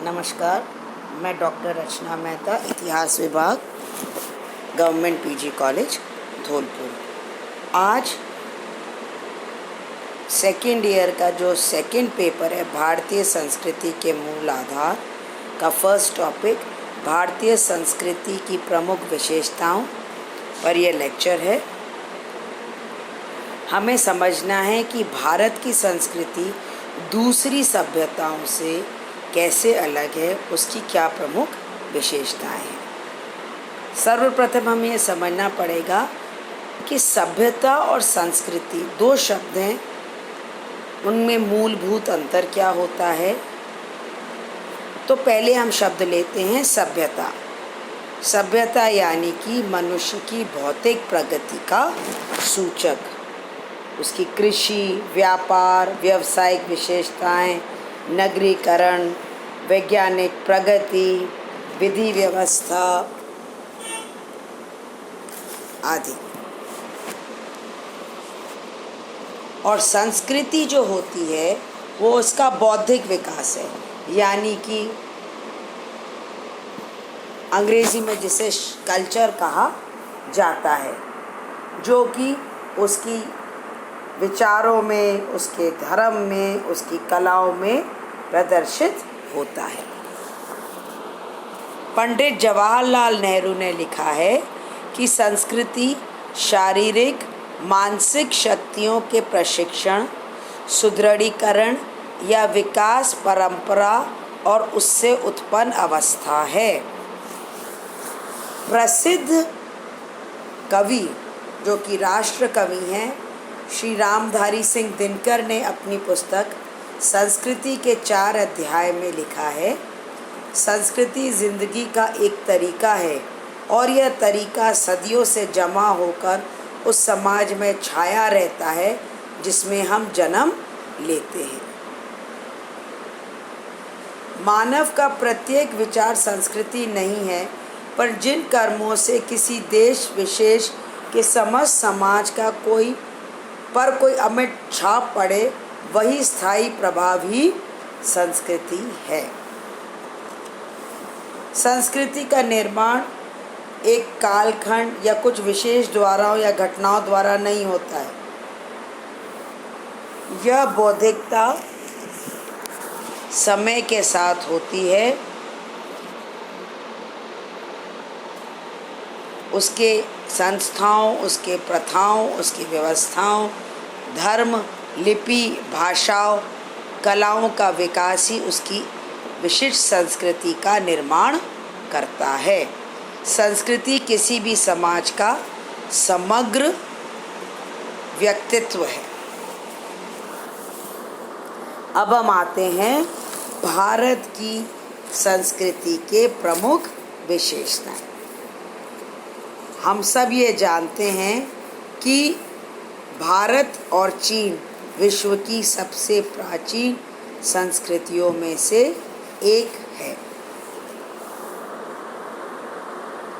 नमस्कार, मैं डॉक्टर रचना मेहता, इतिहास विभाग, गवर्नमेंट पीजी कॉलेज धौलपुर। आज सेकेंड ईयर का जो सेकेंड पेपर है, भारतीय संस्कृति के मूल आधार का फर्स्ट टॉपिक, भारतीय संस्कृति की प्रमुख विशेषताओं पर यह लेक्चर है। हमें समझना है कि भारत की संस्कृति दूसरी सभ्यताओं से कैसे अलग है, उसकी क्या प्रमुख विशेषताएं हैं। सर्वप्रथम हमें यह समझना पड़ेगा कि सभ्यता और संस्कृति दो शब्द हैं, उनमें मूलभूत अंतर क्या होता है। तो पहले हम शब्द लेते हैं सभ्यता। सभ्यता यानी कि मनुष्य की भौतिक प्रगति का सूचक, उसकी कृषि, व्यापार, व्यावसायिक विशेषताएं, नगरीकरण, वैज्ञानिक प्रगति, विधि व्यवस्था आदि। और संस्कृति जो होती है वो उसका बौद्धिक विकास है, यानी कि अंग्रेजी में जिसे कल्चर कहा जाता है, जो कि उसकी विचारों में, उसके धर्म में, उसकी कलाओं में प्रदर्शित होता है। पंडित जवाहरलाल नेहरू ने लिखा है कि संस्कृति शारीरिक मानसिक शक्तियों के प्रशिक्षण, सुदृढ़ीकरण या विकास परंपरा और उससे उत्पन्न अवस्था है। प्रसिद्ध कवि जो कि राष्ट्र कवि हैं, श्री रामधारी सिंह दिनकर ने अपनी पुस्तक संस्कृति के 4 अध्याय में लिखा है, संस्कृति जिंदगी का एक तरीका है और यह तरीका सदियों से जमा होकर उस समाज में छाया रहता है जिसमें हम जन्म लेते हैं। मानव का प्रत्येक विचार संस्कृति नहीं है, पर जिन कर्मों से किसी देश विशेष के समस्त समाज का कोई अमिट छाप पड़े, वही स्थायी प्रभाव ही संस्कृति है। संस्कृति का निर्माण एक कालखंड या कुछ विशेष द्वाराओं या घटनाओं द्वारा नहीं होता है। यह बौद्धिकता समय के साथ होती है, उसके संस्थाओं, उसके प्रथाओं, उसकी व्यवस्थाओं, धर्म, लिपि, भाषाओं, कलाओं का विकास ही उसकी विशिष्ट संस्कृति का निर्माण करता है। संस्कृति किसी भी समाज का समग्र व्यक्तित्व है। अब हम आते हैं भारत की संस्कृति के प्रमुख विशेषताएं। हम सब ये जानते हैं कि भारत और चीन विश्व की सबसे प्राचीन संस्कृतियों में से एक है।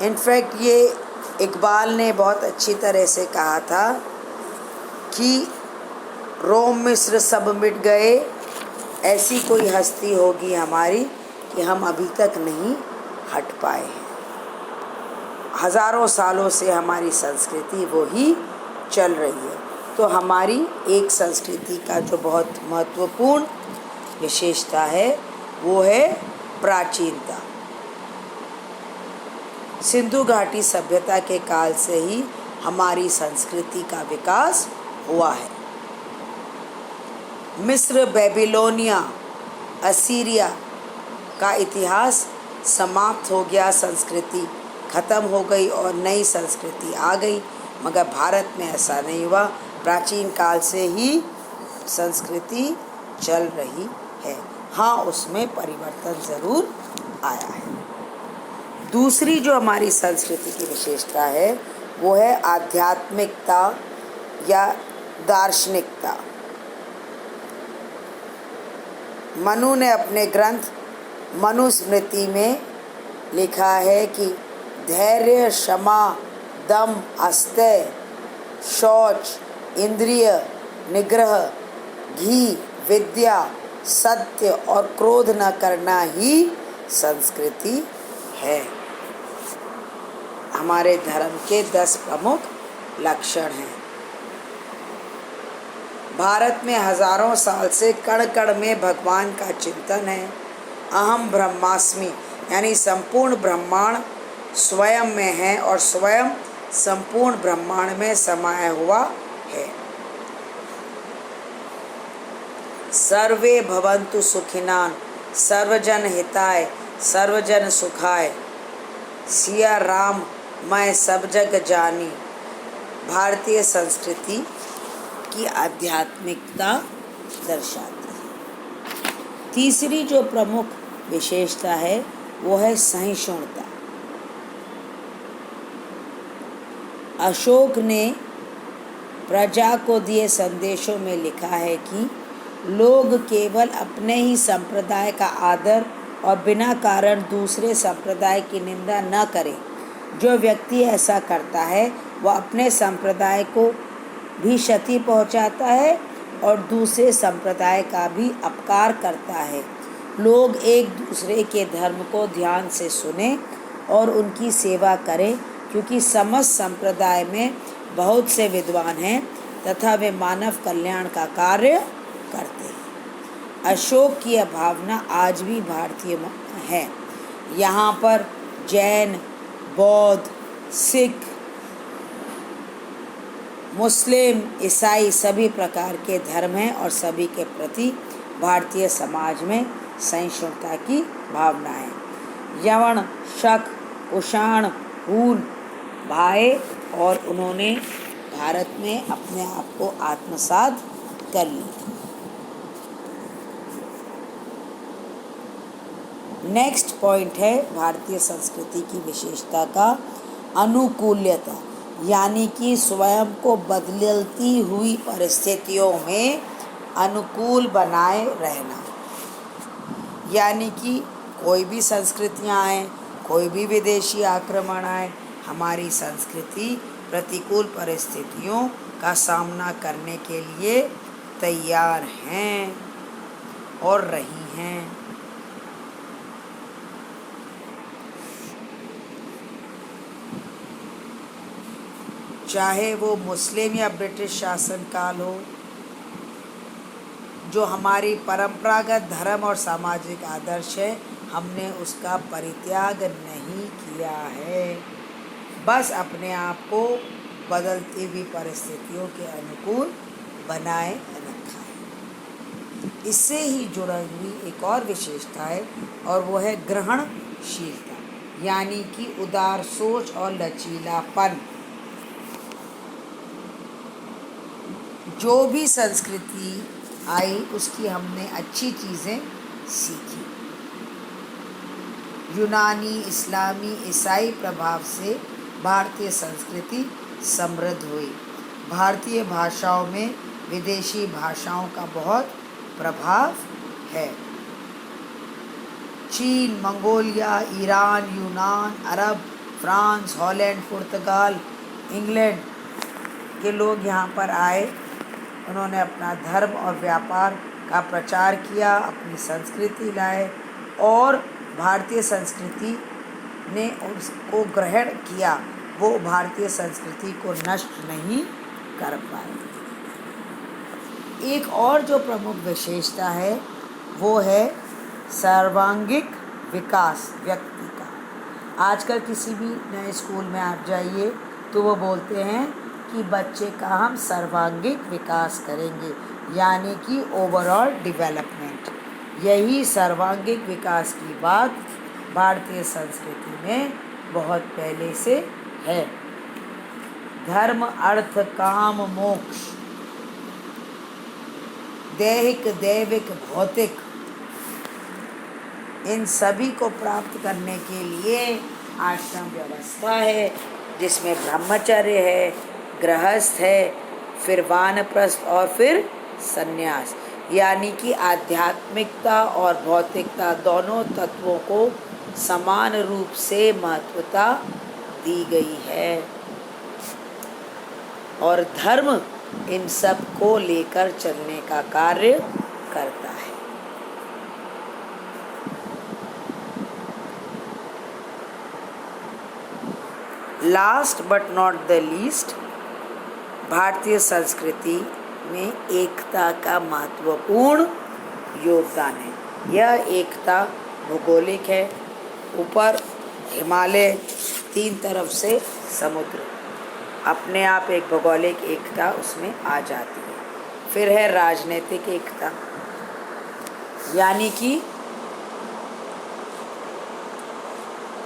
इनफैक्ट ये इकबाल ने बहुत अच्छी तरह से कहा था कि रोम मिस्र सब मिट गए, ऐसी कोई हस्ती होगी हमारी कि हम अभी तक नहीं हट पाए हैं। हज़ारों सालों से हमारी संस्कृति वो ही चल रही है। तो हमारी एक संस्कृति का जो बहुत महत्वपूर्ण विशेषता है वो है प्राचीनता। सिंधु घाटी सभ्यता के काल से ही हमारी संस्कृति का विकास हुआ है। मिस्र, बेबीलोनिया, असीरिया का इतिहास समाप्त हो गया, संस्कृति खत्म हो गई और नई संस्कृति आ गई। मगर भारत में ऐसा नहीं हुआ। प्राचीन काल से ही संस्कृति चल रही है। हाँ, उसमें परिवर्तन ज़रूर आया है। दूसरी जो हमारी संस्कृति की विशेषता है वो है आध्यात्मिकता या दार्शनिकता। मनु ने अपने ग्रंथ मनुस्मृति में लिखा है कि धैर्य, क्षमा, दम, अस्तेय, शौच, इंद्रिय निग्रह, घी, विद्या, सत्य और क्रोध न करना ही संस्कृति है। हमारे धर्म के 10 प्रमुख लक्षण हैं। भारत में हजारों साल से कण कण में भगवान का चिंतन है। अहम ब्रह्मास्मि यानी संपूर्ण ब्रह्मांड स्वयं में है और स्वयं संपूर्ण ब्रह्मांड में समाया हुआ है। सर्वे भवन्तु सुखिनान, सर्वजन हिताय, सर्वजन सुखाय, सिया राम मैं सब जग जानी। भारतीय संस्कृति की आध्यात्मिकता दर्शाती है। तीसरी जो प्रमुख विशेषता है वो है सहिष्णुता। अशोक ने प्रजा को दिए संदेशों में लिखा है कि लोग केवल अपने ही संप्रदाय का आदर और बिना कारण दूसरे संप्रदाय की निंदा न करें। जो व्यक्ति ऐसा करता है वह अपने संप्रदाय को भी क्षति पहुंचाता है और दूसरे संप्रदाय का भी अपकार करता है। लोग एक दूसरे के धर्म को ध्यान से सुनें और उनकी सेवा करें, क्योंकि समस्त संप्रदाय में बहुत से विद्वान हैं तथा वे मानव कल्याण का कार्य करते हैं। अशोक की यह भावना आज भी भारतीय है। यहाँ पर जैन, बौद्ध, सिख, मुस्लिम, ईसाई सभी प्रकार के धर्म हैं और सभी के प्रति भारतीय समाज में सहिष्णुता की भावना है। यवन, शक, कुषाण, हूण भाए और उन्होंने भारत में अपने आप को आत्मसात कर लिया। नेक्स्ट पॉइंट है भारतीय संस्कृति की विशेषता का अनुकूल्यता, यानी कि स्वयं को बदलती हुई परिस्थितियों में अनुकूल बनाए रहना। यानी कि कोई भी संस्कृतियाँ आएँ, कोई भी विदेशी आक्रमण आए, हमारी संस्कृति प्रतिकूल परिस्थितियों का सामना करने के लिए तैयार हैं और रही हैं। चाहे वो मुस्लिम या ब्रिटिश शासनकाल हो, जो हमारी परंपरागत धर्म और सामाजिक आदर्श है, हमने उसका परित्याग नहीं किया है। बस अपने आप को बदलती हुई परिस्थितियों के अनुकूल बनाए रखा है। इससे ही जुड़ी हुई एक और विशेषता है और वो है ग्रहणशीलता, यानी कि उदार सोच और लचीलापन। जो भी संस्कृति आई उसकी हमने अच्छी चीज़ें सीखी। यूनानी, इस्लामी, ईसाई प्रभाव से भारतीय संस्कृति समृद्ध हुई। भारतीय भाषाओं में विदेशी भाषाओं का बहुत प्रभाव है। चीन, मंगोलिया, ईरान, यूनान, अरब, फ्रांस, हॉलैंड, पुर्तगाल, इंग्लैंड के लोग यहाँ पर आए। उन्होंने अपना धर्म और व्यापार का प्रचार किया, अपनी संस्कृति लाए और भारतीय संस्कृति ने उसको ग्रहण किया। वो भारतीय संस्कृति को नष्ट नहीं कर पाए। एक और जो प्रमुख विशेषता है वो है सर्वांगीण विकास व्यक्ति का। आजकल किसी भी नए स्कूल में आप जाइए तो वो बोलते हैं कि बच्चे का हम सर्वांगीण विकास करेंगे, यानी कि ओवरऑल डेवलपमेंट। यही सर्वांगीण विकास की बात भारतीय संस्कृति में बहुत पहले से है। धर्म, अर्थ, काम, मोक्ष, दैहिक, दैविक, भौतिक, इन सभी को प्राप्त करने के लिए आश्रम व्यवस्था है, जिसमें ब्रह्मचर्य है, गृहस्थ है, फिर वानप्रस्थ और फिर सन्यास। यानी कि आध्यात्मिकता और भौतिकता दोनों तत्वों को समान रूप से महत्वता दी गई है और धर्म इन सब को लेकर चलने का कार्य करता है। Last but not the least, भारतीय संस्कृति में एकता का महत्वपूर्ण योगदान है। यह एकता भौगोलिक है, ऊपर हिमालय, तीन तरफ से समुद्र, अपने आप एक भौगोलिक एकता उसमें आ जाती है। फिर है राजनीतिक एकता, यानी कि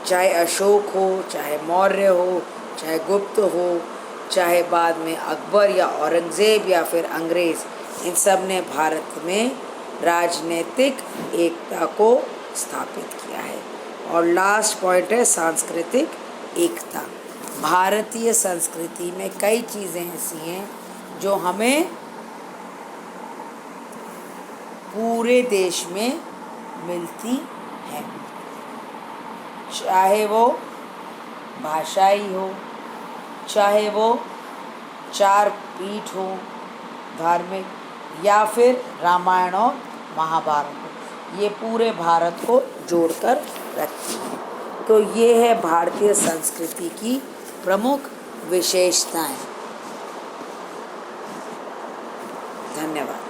चाहे अशोक हो, चाहे मौर्य हो, चाहे गुप्त हो, चाहे बाद में अकबर या औरंगज़ेब या फिर अंग्रेज़, इन सब ने भारत में राजनीतिक एकता को स्थापित किया है। और लास्ट पॉइंट है सांस्कृतिक एकता। भारतीय संस्कृति में कई चीज़ें ऐसी हैं जो हमें पूरे देश में मिलती हैं, चाहे वो भाषाई हो, चाहे वो चार पीठ हो धार्मिक, या फिर रामायण और महाभारत हो, ये पूरे भारत को जोड़कर रखती है। तो ये है भारतीय संस्कृति की प्रमुख विशेषताएं। धन्यवाद।